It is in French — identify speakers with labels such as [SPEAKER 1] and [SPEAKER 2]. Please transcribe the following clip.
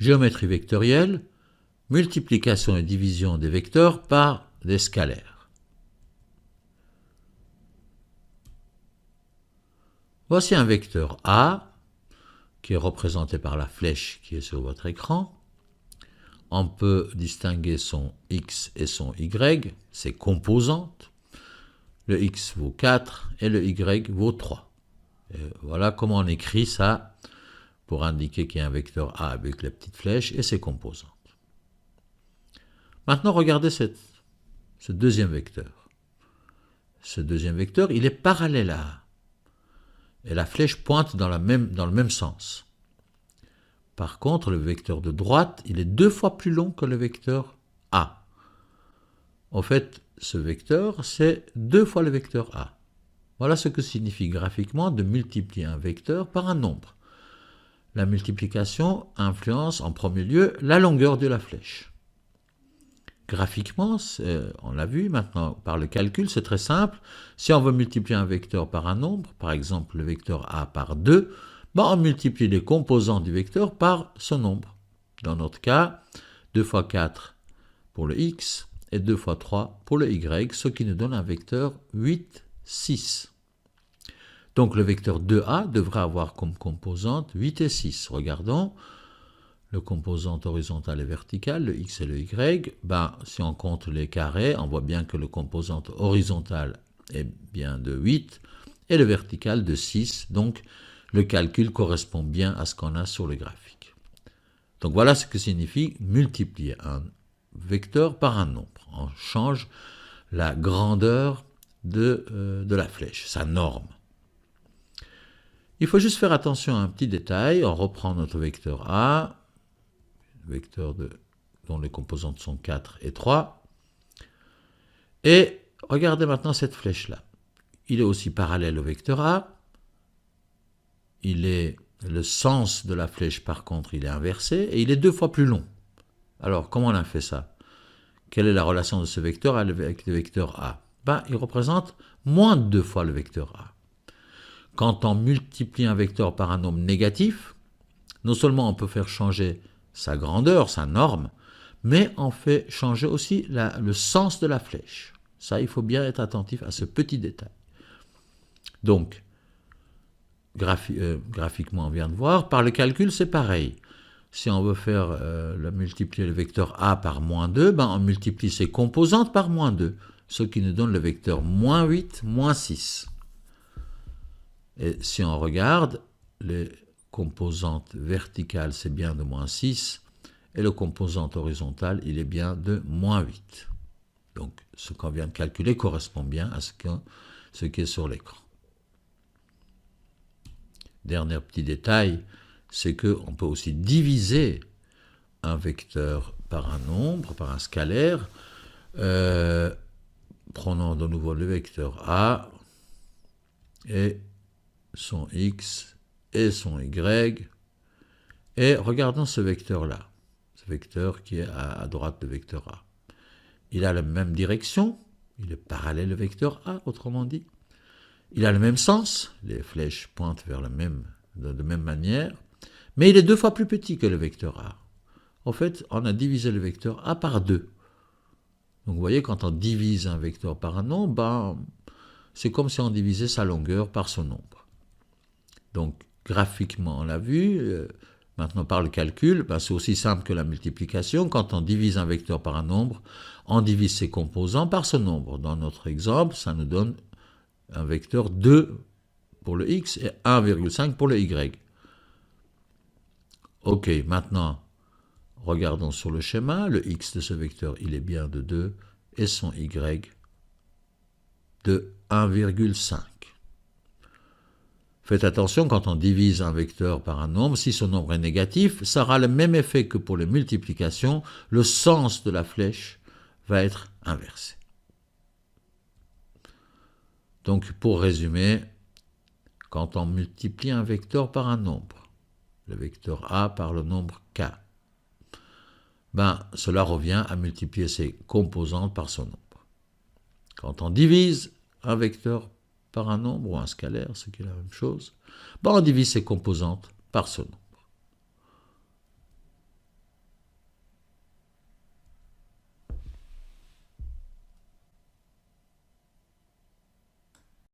[SPEAKER 1] géométrie vectorielle, multiplication et division des vecteurs par des scalaires. Voici un vecteur A qui est représenté par la flèche qui est sur votre écran. On peut distinguer son x et son y, ses composantes. Le x vaut 4 et le y vaut 3. Et voilà comment on écrit ça pour indiquer qu'il y a un vecteur A avec la petite flèche et ses composantes. Maintenant, regardez ce deuxième vecteur. Ce deuxième vecteur, il est parallèle à A. Et la flèche pointe dans le même sens. Par contre, le vecteur de droite, il est 2 fois plus long que le vecteur A. En fait, ce vecteur, c'est 2 fois le vecteur A. Voilà ce que signifie graphiquement de multiplier un vecteur par un nombre. La multiplication influence en premier lieu la longueur de la flèche. Graphiquement, on l'a vu maintenant par le calcul, c'est très simple. Si on veut multiplier un vecteur par un nombre, par exemple le vecteur A par 2, on multiplie les composants du vecteur par ce nombre. Dans notre cas, 2 fois 4 pour le x et 2 fois 3 pour le y, ce qui nous donne un vecteur 8, 6. Donc le vecteur 2A devrait avoir comme composante 8 et 6. Regardons. Le composante horizontale et verticale, le x et le y, si on compte les carrés, on voit bien que le composante horizontale est bien de 8 et le vertical de 6. Donc, le calcul correspond bien à ce qu'on a sur le graphique. Donc, voilà ce que signifie multiplier un vecteur par un nombre. On change la grandeur de la flèche, sa norme. Il faut juste faire attention à un petit détail. On reprend notre vecteur A, vecteur dont les composantes sont 4 et 3. Et regardez maintenant cette flèche-là. Il est aussi parallèle au vecteur A. Le sens de la flèche, par contre, il est inversé et il est 2 fois plus long. Alors, comment on a fait ça? Quelle est la relation de ce vecteur avec le vecteur A? Il représente moins de 2 fois le vecteur A. Quand on multiplie un vecteur par un nombre négatif, non seulement on peut faire changer sa grandeur, sa norme, mais on fait changer aussi le sens de la flèche. Ça, il faut bien être attentif à ce petit détail. Donc, graphiquement, on vient de voir. Par le calcul, c'est pareil. Si on veut faire multiplier le vecteur A par moins 2, on multiplie ses composantes par moins 2, ce qui nous donne le vecteur moins 8, moins 6. Et si on regarde, les composante verticale, c'est bien de moins 6, et le composante horizontale, il est bien de moins 8. Donc, ce qu'on vient de calculer correspond bien à ce qui est sur l'écran. Dernier petit détail, c'est qu'on peut aussi diviser un vecteur par un nombre, par un scalaire. Prenons de nouveau le vecteur A et son x et son y, et regardons ce vecteur-là, ce vecteur qui est à droite de vecteur A. Il a la même direction, il est parallèle au vecteur A, autrement dit. Il a le même sens, les flèches pointent vers de même manière, mais il est 2 fois plus petit que le vecteur A. En fait, on a divisé le vecteur A par 2. Donc vous voyez, quand on divise un vecteur par un nombre, c'est comme si on divisait sa longueur par son nombre. Donc, graphiquement, on l'a vu. Maintenant, par le calcul, c'est aussi simple que la multiplication. Quand on divise un vecteur par un nombre, on divise ses composants par ce nombre. Dans notre exemple, ça nous donne un vecteur 2 pour le x et 1,5 pour le y. Ok, maintenant, regardons sur le schéma. Le x de ce vecteur, il est bien de 2 et son y de 1,5. Faites attention, quand on divise un vecteur par un nombre, si ce nombre est négatif, ça aura le même effet que pour les multiplications, le sens de la flèche va être inversé. Donc, pour résumer, quand on multiplie un vecteur par un nombre, le vecteur A par le nombre K, cela revient à multiplier ses composantes par son nombre. Quand on divise un vecteur par un nombre ou un scalaire, ce qui est la même chose, on divise ses composantes par ce nombre.